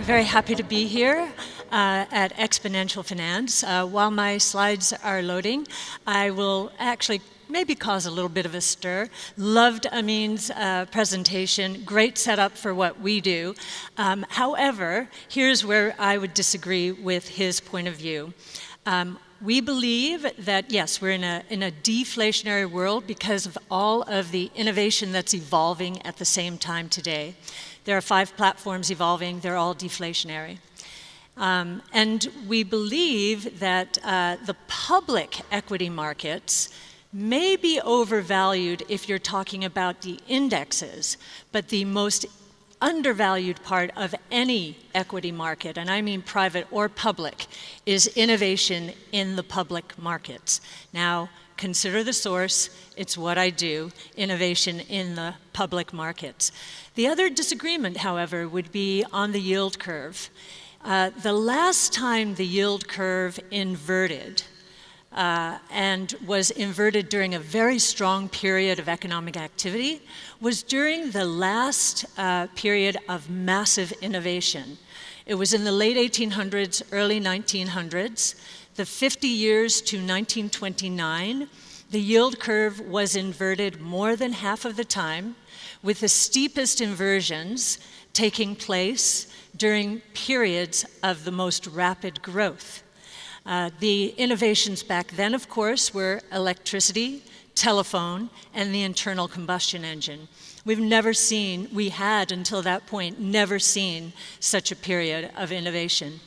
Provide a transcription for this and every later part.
very happy to be here at Exponential Finance. While my slides are loading, I will actually maybe cause a little bit of a stir. Loved Amin's presentation, great setup for what we do. However, here's where I would disagree with his point of view. We believe that, yes, we're in a deflationary world because of all of the innovation that's evolving at the same time today. There are 5 platforms evolving, they're all deflationary. And we believe that the public equity markets may be overvalued if you're talking about the indexes, but the most undervalued part of any equity market, and I mean private or public, is innovation in the public markets. Now, consider the source, it's what I do, innovation in the public markets. The other disagreement, however, would be on the yield curve. The last time the yield curve inverted, and was inverted during a very strong period of economic activity, was during the last period of massive innovation. It was in the late 1800s, early 1900s, the 50 years to 1929. The yield curve was inverted more than half of the time, with the steepest inversions taking place during periods of the most rapid growth. The innovations back then, of course, were electricity, telephone, and the internal combustion engine. We had until that point never seen such a period of innovation.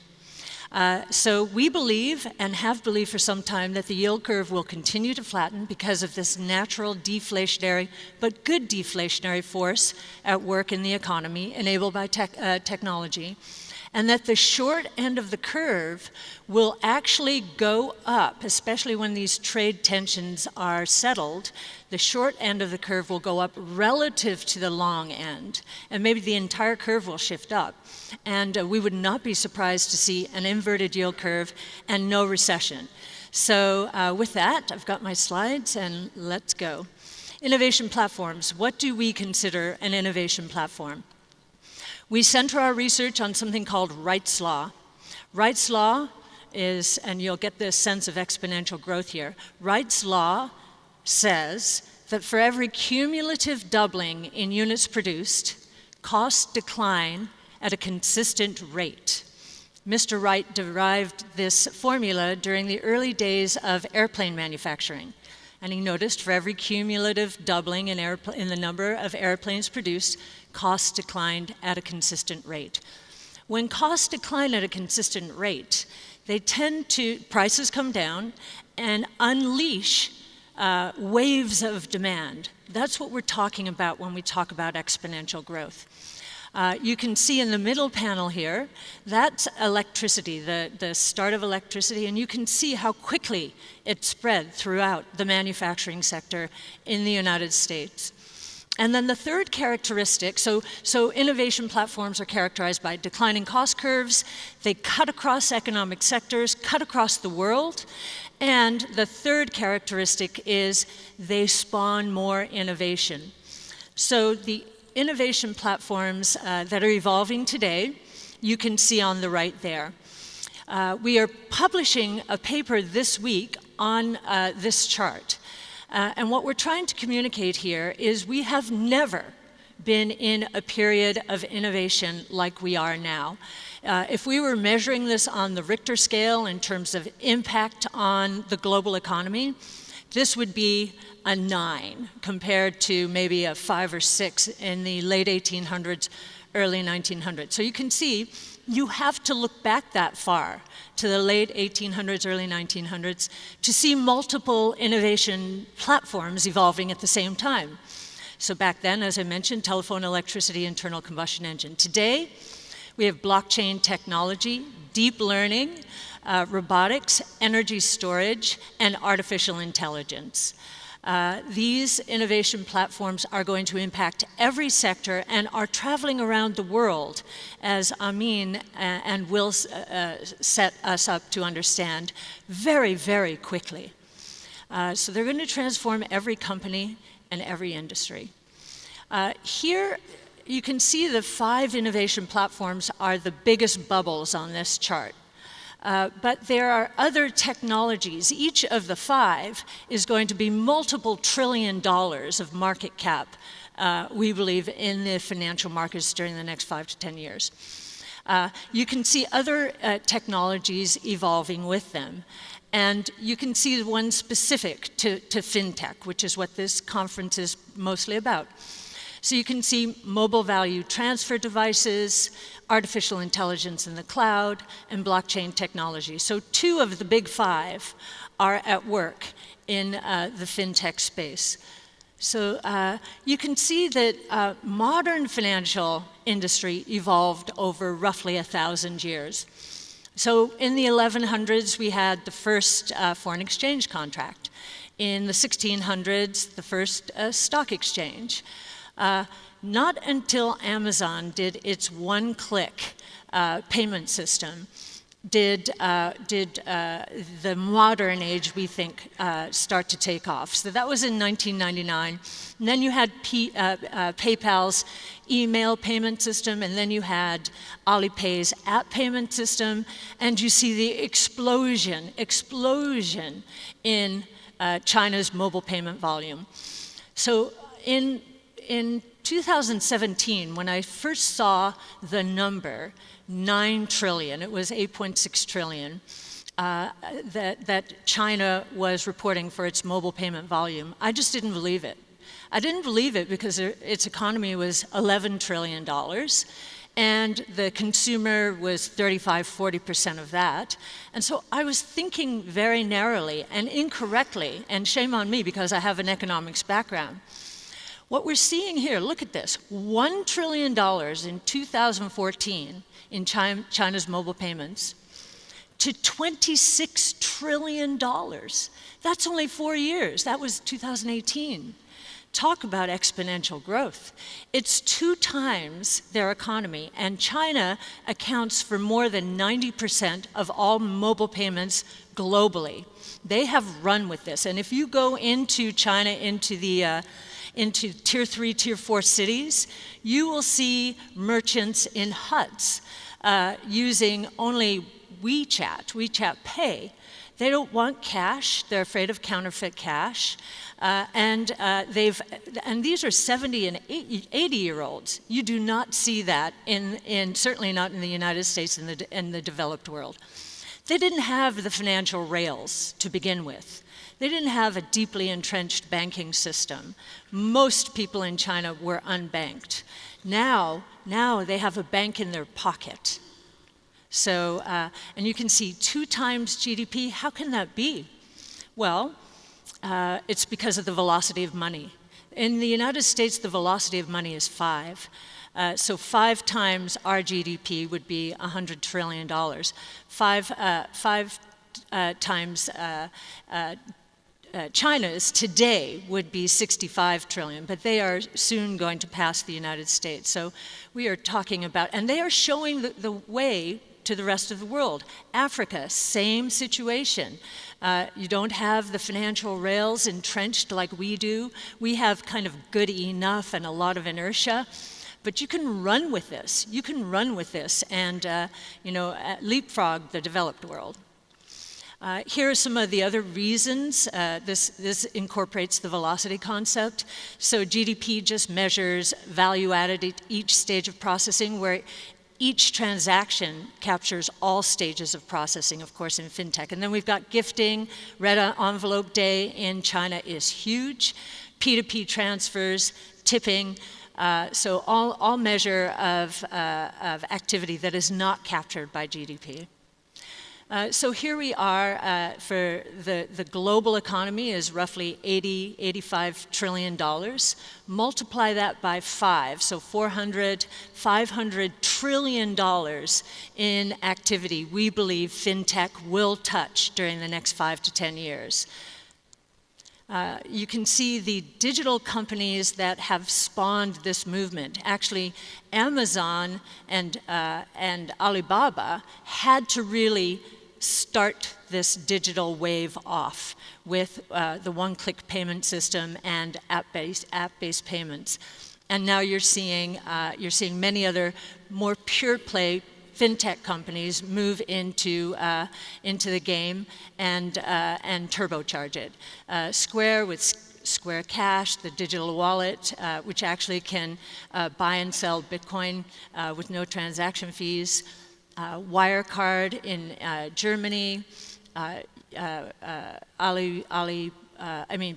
So we believe, and have believed for some time, that the yield curve will continue to flatten because of this natural deflationary, but good deflationary force at work in the economy, enabled by technology, and that the short end of the curve will actually go up, especially when these trade tensions are settled. The short end of the curve will go up relative to the long end, and maybe the entire curve will shift up. And we would not be surprised to see an inverted yield curve and no recession. So with that, I've got my slides, and let's go. Innovation platforms. What do we consider an innovation platform? We center our research on something called Wright's Law. Wright's Law is, and you'll get this sense of exponential growth here, Wright's Law says that for every cumulative doubling in units produced, costs decline at a consistent rate. Mr. Wright derived this formula during the early days of airplane manufacturing. And he noticed for every cumulative doubling in the number of airplanes produced, costs declined at a consistent rate. When costs decline at a consistent rate, prices come down and unleash waves of demand. That's what we're talking about when we talk about exponential growth. You can see in the middle panel here, that's electricity, the start of electricity, and you can see how quickly it spread throughout the manufacturing sector in the United States. And then the third characteristic, so innovation platforms are characterized by declining cost curves, they cut across economic sectors, cut across the world, and the third characteristic is they spawn more innovation. So the innovation platforms that are evolving today, you can see on the right there. We are publishing a paper this week on this chart. And what we're trying to communicate here is we have never been in a period of innovation like we are now. If we were measuring this on the Richter scale in terms of impact on the global economy, this would be a 9 compared to maybe a 5 or 6 in the late 1800s, early 1900s. So you can see you have to look back that far to the late 1800s, early 1900s to see multiple innovation platforms evolving at the same time. So back then, as I mentioned, telephone, electricity, internal combustion engine. Today, we have blockchain technology, deep learning, robotics, energy storage, and artificial intelligence. These innovation platforms are going to impact every sector and are traveling around the world, as Amin and will set us up to understand, very, very quickly. So they're going to transform every company and every industry. Here you can see the 5 innovation platforms are the biggest bubbles on this chart. But there are other technologies. Each of the 5 is going to be multiple $trillion of market cap, we believe, in the financial markets during the next 5 to 10 years. You can see other technologies evolving with them. And you can see the one specific to fintech, which is what this conference is mostly about. So you can see mobile value transfer devices, artificial intelligence in the cloud, and blockchain technology. So 2 of the big 5 are at work in the fintech space. So you can see that modern financial industry evolved over roughly 1,000 years. So in the 1100s, we had the first foreign exchange contract. In the 1600s, the first stock exchange. Not until Amazon did its one-click payment system did the modern age, we think, start to take off. So that was in 1999. And then you had PayPal's email payment system, and then you had Alipay's app payment system, and you see the explosion in China's mobile payment volume. So in 2017, when I first saw the number 9 trillion, it was 8.6 trillion, that China was reporting for its mobile payment volume, I just didn't believe it. I didn't believe it because its economy was $11 trillion, and the consumer was 35–40% of that. And so I was thinking very narrowly and incorrectly, and shame on me because I have an economics background. What we're seeing here, look at this, $1 trillion in 2014 in China's mobile payments to $26 trillion. That's only 4 years. That was 2018. Talk about exponential growth. It's 2 times their economy, and China accounts for more than 90% of all mobile payments globally. They have run with this, and if you go into China, into tier 3, tier 4 cities, you will see merchants in huts using only WeChat Pay. They don't want cash. They're afraid of counterfeit cash. And these are 70 and 80-year-olds. You do not see that certainly not in the United States and in the developed world. They didn't have the financial rails to begin with. They didn't have a deeply entrenched banking system. Most people in China were unbanked. Now they have a bank in their pocket. So, and you can see 2 times GDP. How can that be? Well, it's because of the velocity of money. In the United States, the velocity of money is 5. So 5 times our GDP would be $100 trillion. 5 times China's today would be 65 trillion, but they are soon going to pass the United States. So we are talking about, and they are showing the way to the rest of the world. Africa, same situation. You don't have the financial rails entrenched like we do. We have kind of good enough and a lot of inertia. But you can run with this. You can run with this and leapfrog the developed world. Here are some of the other reasons this incorporates the velocity concept. So GDP just measures value added at each stage of processing, where each transaction captures all stages of processing, of course, in fintech. And then we've got gifting. Red envelope day in China is huge. P2P transfers, tipping. So all measure of activity that is not captured by GDP. So here we are for the global economy is roughly $85 trillion. Multiply that by 5, so $500 trillion in activity we believe fintech will touch during the next 5 to 10 years. You can see the digital companies that have spawned this movement. Actually, Amazon and Alibaba had to really start this digital wave off with the one-click payment system and app-based payments. And now you're seeing many other more pure play fintech companies move into the game and turbocharge it. Square with Square Cash, the digital wallet, which actually can buy and sell Bitcoin with no transaction fees. Wirecard in Germany.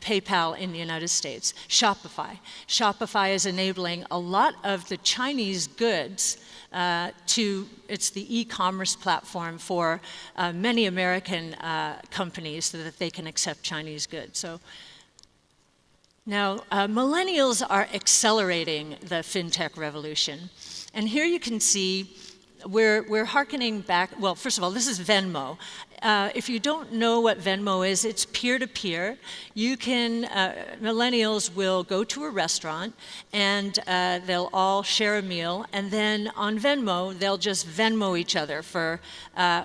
PayPal in the United States. Shopify. Shopify is enabling a lot of the Chinese goods it's the e-commerce platform for many American companies so that they can accept Chinese goods. So now, millennials are accelerating the fintech revolution. And here you can see we're hearkening back, well, first of all, this is Venmo. If you don't know what Venmo is, it's peer-to-peer. You can, millennials will go to a restaurant and they'll all share a meal, and then on Venmo, they'll just Venmo each other for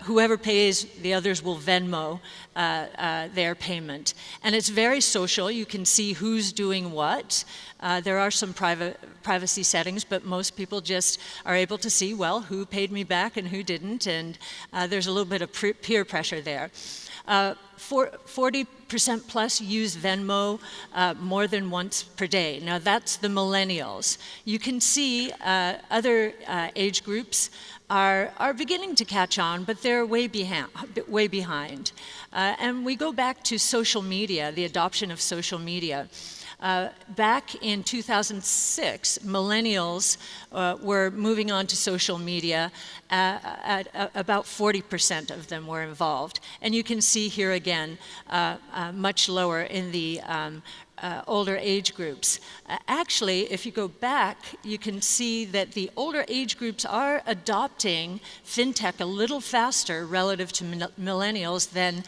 whoever pays, the others will Venmo their payment. And it's very social. You can see who's doing what. There are some privacy settings, but most people just are able to see, well, who paid me back and who didn't, and there's a little bit of peer pressure there. 40% plus use Venmo more than once per day. Now that's the millennials. You can see other age groups are beginning to catch on, but they're way behind. And we go back to social media, the adoption of social media. Back in 2006, millennials were moving on to social media. At about 40% of them were involved. And you can see here again, much lower in the older age groups. Actually, if you go back, you can see that the older age groups are adopting fintech a little faster relative to millennials than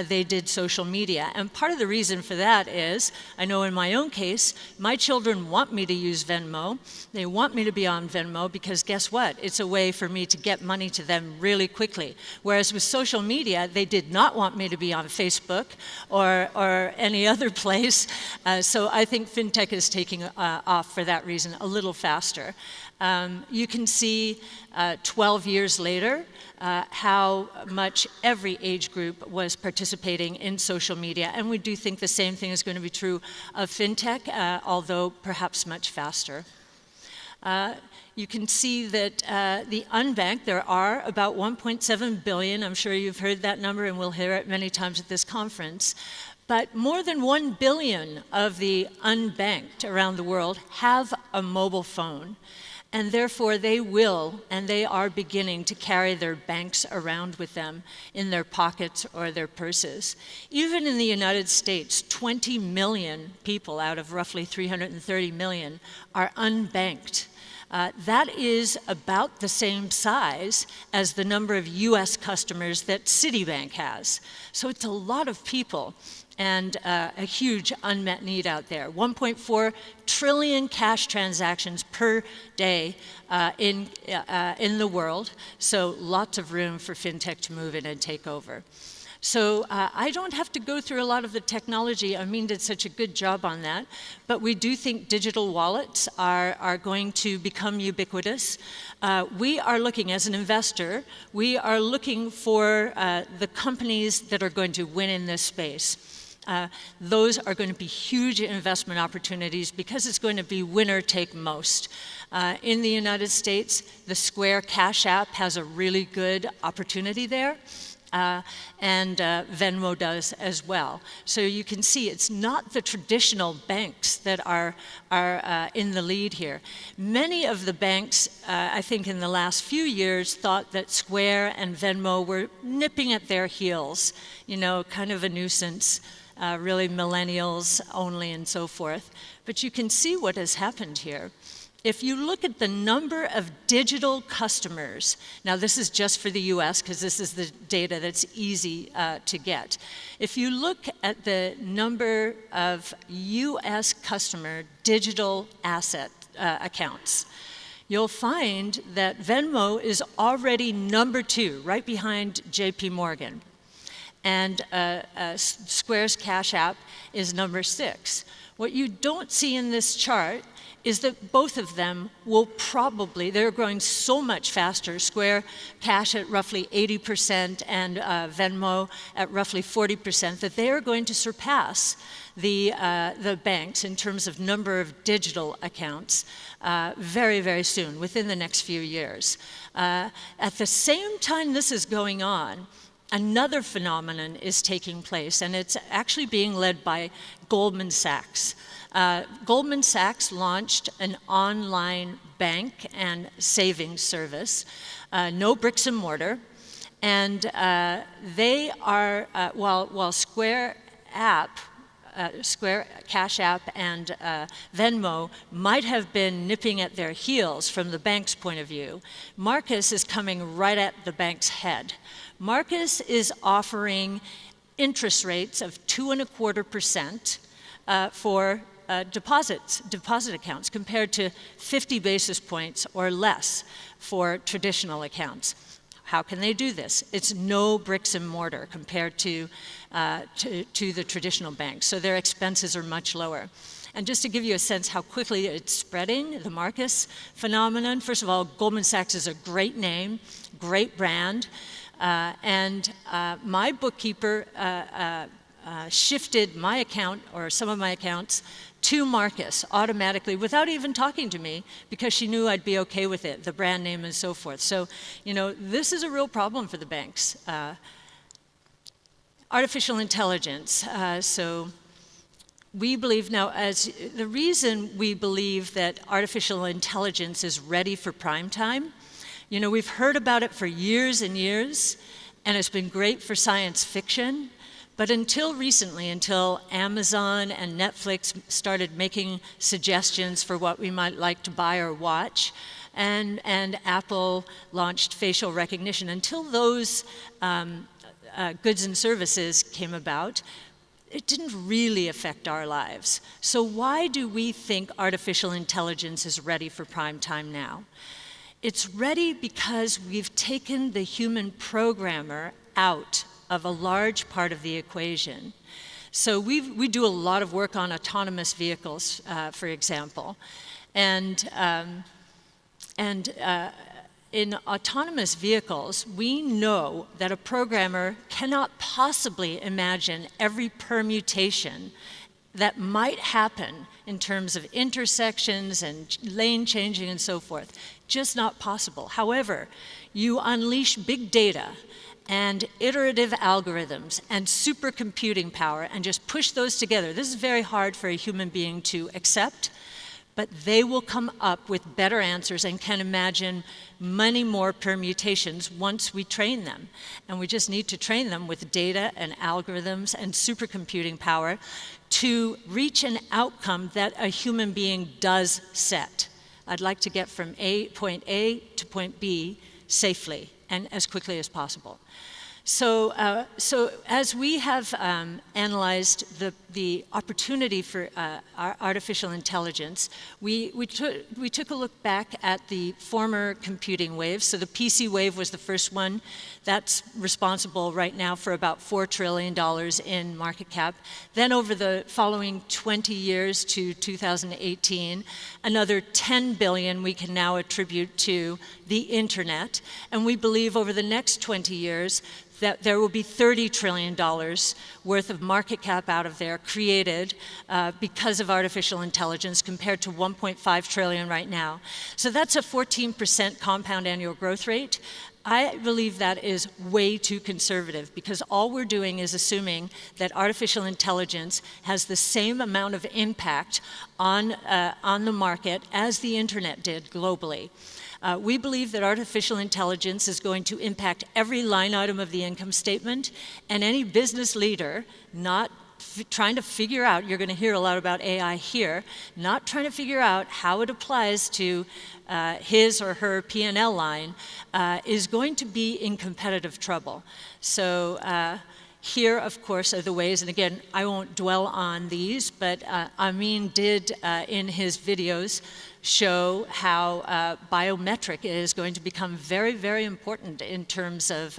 they did social media. And part of the reason for that is, I know in my own case, my children want me to use Venmo. They want me to be on Venmo because guess what? It's a way for me to get money to them really quickly. Whereas with social media, they did not want me to be on Facebook or any other place. So I think fintech is taking off for that reason a little faster. You can see 12 years later how much every age group was participating in social media. And we do think the same thing is going to be true of fintech, although perhaps much faster. You can see that the unbanked, there are about 1.7 billion. I'm sure you've heard that number, and we'll hear it many times at this conference. But more than 1 billion of the unbanked around the world have a mobile phone. And therefore they will, and they are beginning to carry their banks around with them in their pockets or their purses. Even in the United States, 20 million people out of roughly 330 million are unbanked. That is about the same size as the number of US customers that Citibank has. So it's a lot of people and a huge unmet need out there. 1.4 trillion cash transactions per day in the world, so lots of room for fintech to move in and take over. So I don't have to go through a lot of the technology. Amin did such a good job on that. But we do think digital wallets are going to become ubiquitous. We are looking, as an investor, we are looking for the companies that are going to win in this space. Those are going to be huge investment opportunities because it's going to be winner take most. In the United States, the Square Cash App has a really good opportunity there. And Venmo does as well. So you can see it's not the traditional banks that are in the lead here. Many of the banks, I think in the last few years, thought that Square and Venmo were nipping at their heels, you know, kind of a nuisance, really millennials only and so forth. But you can see what has happened here. If you look at the number of digital customers, now this is just for the US because this is the data that's easy to get. If you look at the number of US customer digital asset accounts, you'll find that Venmo is already number 2, right behind JP Morgan. And Square's Cash App is number 6. What you don't see in this chart is that both of them will probably, they're growing so much faster, Square Cash at roughly 80% and Venmo at roughly 40%, that they are going to surpass the banks in terms of number of digital accounts very, very soon, within the next few years. At the same time this is going on, another phenomenon is taking place, and it's actually being led by Goldman Sachs. Goldman Sachs launched an online bank and savings service, no bricks and mortar, and they are, while Square Cash App and Venmo might have been nipping at their heels from the bank's point of view, Marcus is coming right at the bank's head. Marcus is offering interest rates of 2.25% for deposit accounts, compared to 50 basis points or less for traditional accounts. How can they do this? It's no bricks and mortar compared to the traditional banks, so their expenses are much lower. And just to give you a sense how quickly it's spreading, the Marcus phenomenon, first of all, Goldman Sachs is a great name, great brand, and my bookkeeper shifted my account, or some of my accounts, to Marcus automatically without even talking to me, because she knew I'd be okay with it, the brand name and so forth. So, you know, this is a real problem for the banks. Artificial intelligence. So we believe now, as the reason we believe that artificial intelligence is ready for prime time, you know, we've heard about it for years and years, and it's been great for science fiction. But until recently, until Amazon and Netflix started making suggestions for what we might like to buy or watch, and Apple launched facial recognition, until those goods and services came about, it didn't really affect our lives. So why do we think artificial intelligence is ready for prime time now? It's ready because we've taken the human programmer out of a large part of the equation. So we do a lot of work on autonomous vehicles, for example. And in autonomous vehicles, we know that a programmer cannot possibly imagine every permutation that might happen in terms of intersections and lane changing and so forth. Just not possible. However, you unleash big data and iterative algorithms and supercomputing power and just push those together. This is very hard for a human being to accept, but they will come up with better answers and can imagine many more permutations once we train them. And we just need to train them with data and algorithms and supercomputing power to reach an outcome that a human being does set. I'd like to get from point A to point B safely and as quickly as possible. So as we have analyzed the opportunity for our artificial intelligence, we took a look back at the former computing waves. So the PC wave was the first one. That's responsible right now for about $4 trillion in market cap. Then over the following 20 years to 2018, another 10 billion we can now attribute to the internet. And we believe over the next 20 years, that there will be $30 trillion worth of market cap out of there created because of artificial intelligence, compared to 1.5 trillion right now. So that's a 14% compound annual growth rate. I believe that is way too conservative, because all we're doing is assuming that artificial intelligence has the same amount of impact on the market as the internet did globally. We believe that artificial intelligence is going to impact every line item of the income statement, and any business leader not trying to figure out, you're going to hear a lot about AI here, not trying to figure out how it applies to his or her P&L line is going to be in competitive trouble. So here, of course, are the ways, and again, I won't dwell on these, but Amin did, in his videos, show how biometric is going to become very, very important in terms of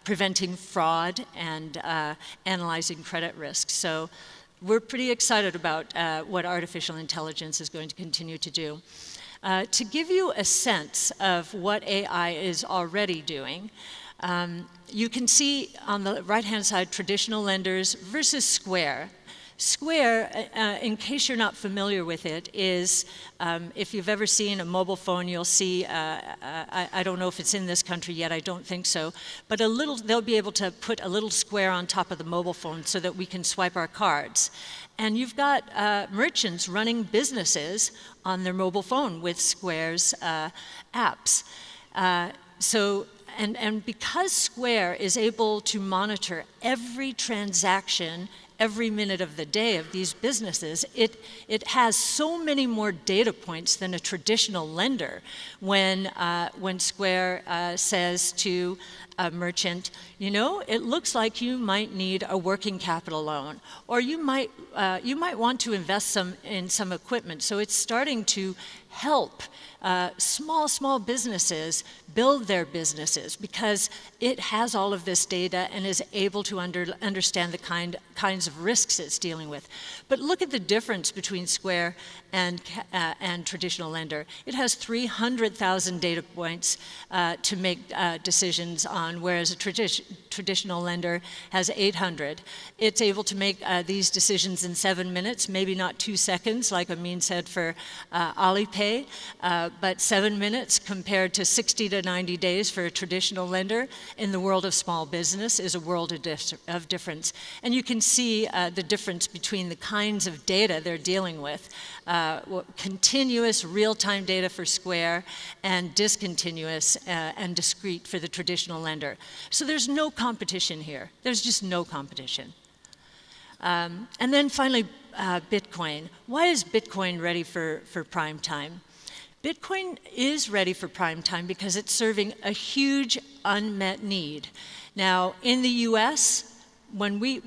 preventing fraud and analyzing credit risk. So we're pretty excited about what artificial intelligence is going to continue to do. To give you a sense of what AI is already doing, you can see on the right-hand side traditional lenders versus Square. Square, in case you're not familiar with it, is, if you've ever seen a mobile phone, you'll see, I don't know if it's in this country yet, I don't think so, but they'll be able to put a little square on top of the mobile phone so that we can swipe our cards. And you've got merchants running businesses on their mobile phone with Square's apps. And because Square is able to monitor every transaction every minute of the day of these businesses, it has so many more data points than a traditional lender when Square says to a merchant, you know, it looks like you might need a working capital loan, or you might want to invest in some equipment. So it's starting to help small businesses build their businesses because it has all of this data and is able to understand the kinds of risks it's dealing with. But look at the difference between Square and traditional lender. It has 300,000 data points to make decisions on, whereas a traditional lender has 800. It's able to make these decisions in 7 minutes, maybe not 2 seconds, like Amin said for Alipay, but 7 minutes compared to 60 to 90 days for a traditional lender in the world of small business is a world of difference. And you can see the difference between the kinds of data they're dealing with. Continuous real-time data for Square and discontinuous and discrete for the traditional lender. So there's no competition here. There's just no competition. And then finally, Bitcoin. Why is Bitcoin ready for prime time? Bitcoin is ready for prime time because it's serving a huge unmet need. Now, in the US, when we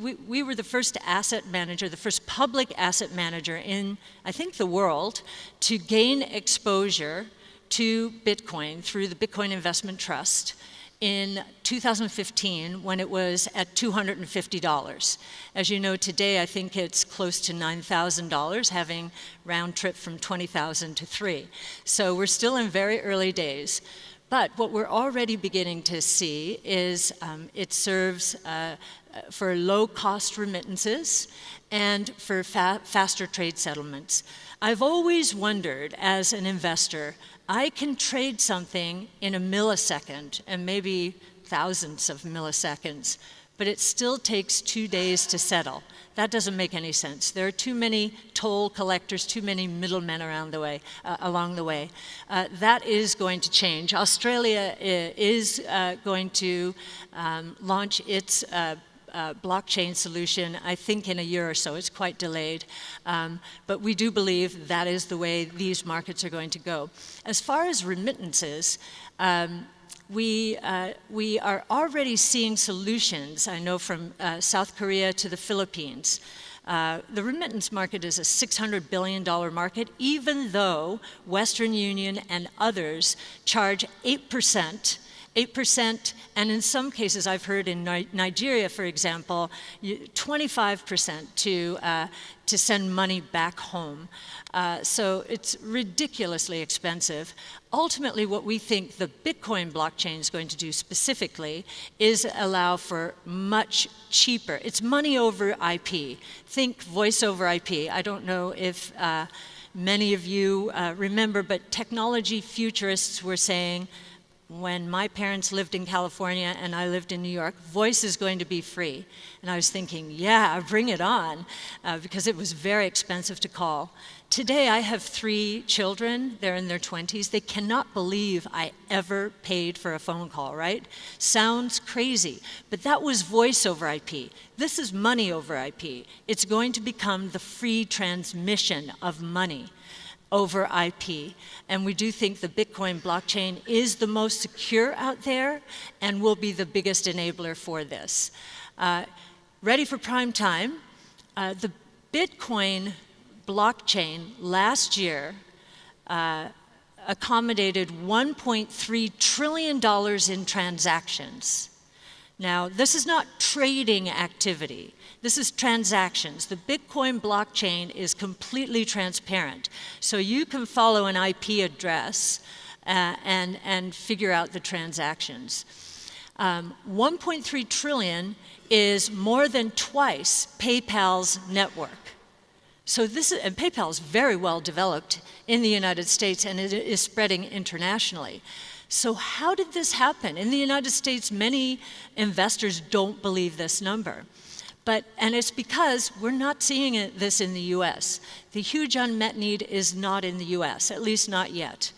were the first asset manager, the first public asset manager in, I think, the world to gain exposure to Bitcoin through the Bitcoin Investment Trust in 2015 when it was at $250. As you know, today I think it's close to $9,000, having round trip from 20,000 to 3. So we're still in very early days. But what we're already beginning to see is it serves for low-cost remittances and for faster trade settlements. I've always wondered, as an investor, I can trade something in a millisecond and maybe thousands of milliseconds, but it still takes 2 days to settle. That doesn't make any sense. There are too many toll collectors, too many middlemen along the way. That is going to change. Australia is going to launch its blockchain solution, I think, in a year or so. It's quite delayed. But we do believe that is the way these markets are going to go. As far as remittances, we are already seeing solutions, I know, from South Korea to the Philippines. The remittance market is a $600 billion market, even though Western Union and others charge 8%, and in some cases I've heard in Nigeria, for example, 25% to send money back home. So it's ridiculously expensive. Ultimately, what we think the Bitcoin blockchain is going to do specifically is allow for much cheaper. It's money over IP. Think voice over IP. I don't know if many of you remember, but technology futurists were saying, when my parents lived in California and I lived in New York, voice is going to be free. And I was thinking, yeah, bring it on, because it was very expensive to call. Today, I have 3 children. They're in their 20s. They cannot believe I ever paid for a phone call, right? Sounds crazy, but that was voice over IP. This is money over IP. It's going to become the free transmission of money over IP. And we do think the Bitcoin blockchain is the most secure out there and will be the biggest enabler for this. Ready for prime time, the Bitcoin blockchain last year accommodated $1.3 trillion in transactions. Now, this is not trading activity. This is transactions. The Bitcoin blockchain is completely transparent. So you can follow an IP address and figure out the transactions. 1.3 trillion is more than twice PayPal's network. So and PayPal is very well developed in the United States, and it is spreading internationally. So how did this happen? In the United States, many investors don't believe this number. And it's because we're not seeing this in the US. The huge unmet need is not in the US, at least not yet.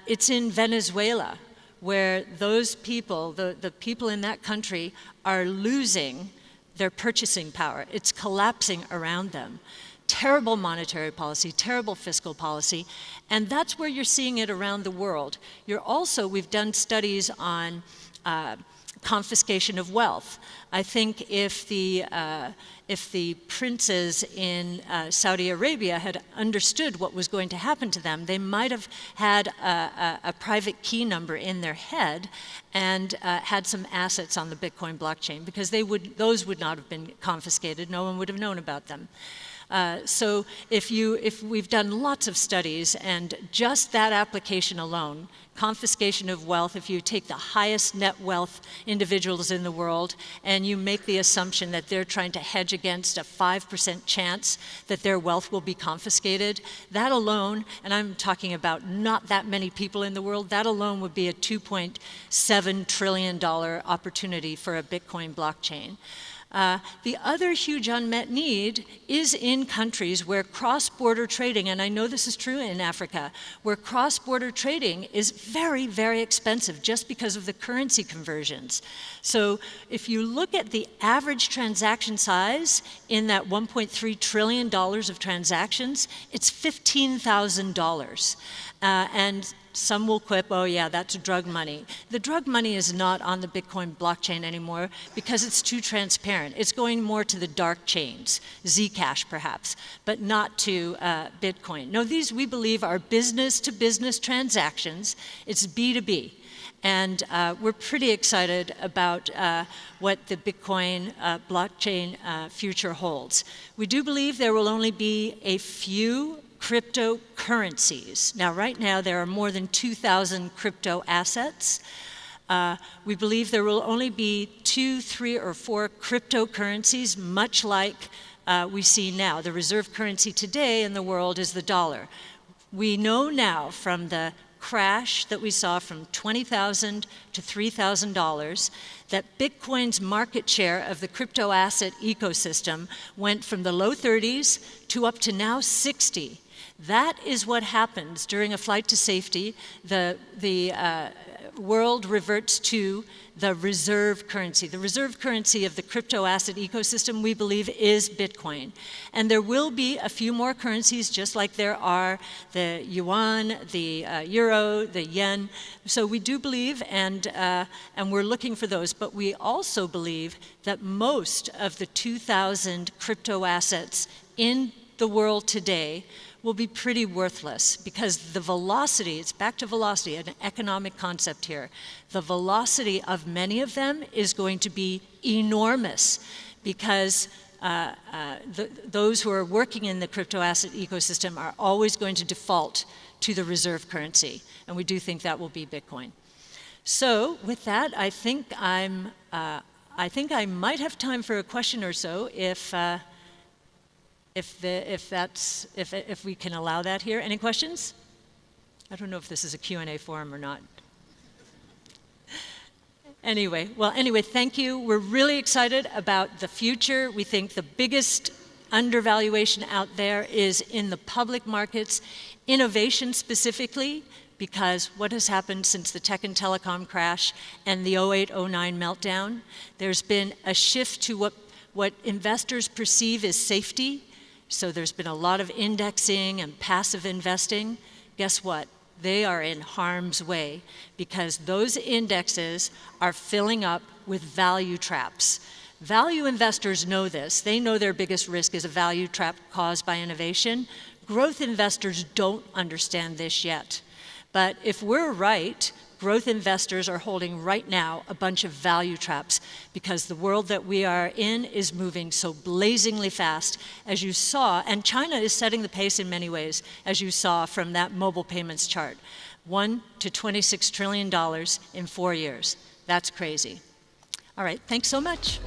It's in Venezuela, where those people, the people in that country, are losing their purchasing power. It's collapsing around them. Terrible monetary policy, terrible fiscal policy, and that's where you're seeing it around the world. We've done studies on confiscation of wealth. I think if the princes in Saudi Arabia had understood what was going to happen to them, they might have had a private key number in their head and had some assets on the Bitcoin blockchain, because those would not have been confiscated. No one would have known about them. So if we've done lots of studies, and just that application alone, confiscation of wealth, if you take the highest net wealth individuals in the world and you make the assumption that they're trying to hedge against a 5% chance that their wealth will be confiscated, that alone, and I'm talking about not that many people in the world, that alone would be a $2.7 trillion opportunity for a Bitcoin blockchain. The other huge unmet need is in countries where cross-border trading, and I know this is true in Africa, where cross-border trading is very, very expensive just because of the currency conversions. So if you look at the average transaction size in that $1.3 trillion of transactions, it's $15,000. And some will quip, oh yeah, that's drug money. The drug money is not on the Bitcoin blockchain anymore because it's too transparent. It's going more to the dark chains, Zcash perhaps, but not to Bitcoin. No, these we believe are business-to-business transactions. It's B2B. And we're pretty excited about what the Bitcoin blockchain future holds. We do believe there will only be a few cryptocurrencies. Now, right now, there are more than 2,000 crypto assets. We believe there will only be 2, 3, or 4 cryptocurrencies, much like we see now. The reserve currency today in the world is the dollar. We know now from the crash that we saw from $20,000 to $3,000 that Bitcoin's market share of the crypto asset ecosystem went from the low 30s to up to now 60. That is what happens during a flight to safety. The world reverts to the reserve currency. The reserve currency of the crypto asset ecosystem, we believe, is Bitcoin. And there will be a few more currencies, just like there are the yuan, the euro, the yen. So we do believe, and we're looking for those. But we also believe that most of the 2,000 crypto assets in the world today will be pretty worthless, because the velocity, it's back to velocity, an economic concept here. The velocity of many of them is going to be enormous, because those who are working in the crypto asset ecosystem are always going to default to the reserve currency, and we do think that will be Bitcoin. So with that, I think I might have time for a question or so if we can allow that here. Any questions? I don't know if this is a Q&A forum or not. Anyway, thank you. We're really excited about the future. We think the biggest undervaluation out there is in the public markets, innovation specifically, because what has happened since the tech and telecom crash and the 08-09 meltdown, there's been a shift to what investors perceive as safety. So there's been a lot of indexing and passive investing. Guess what? They are in harm's way, because those indexes are filling up with value traps. Value investors know this. They know their biggest risk is a value trap caused by innovation. Growth investors don't understand this yet. But if we're right, growth investors are holding right now a bunch of value traps because the world that we are in is moving so blazingly fast, as you saw, and China is setting the pace in many ways, as you saw from that mobile payments chart. $1 to $26 trillion in 4 years. That's crazy. All right, thanks so much.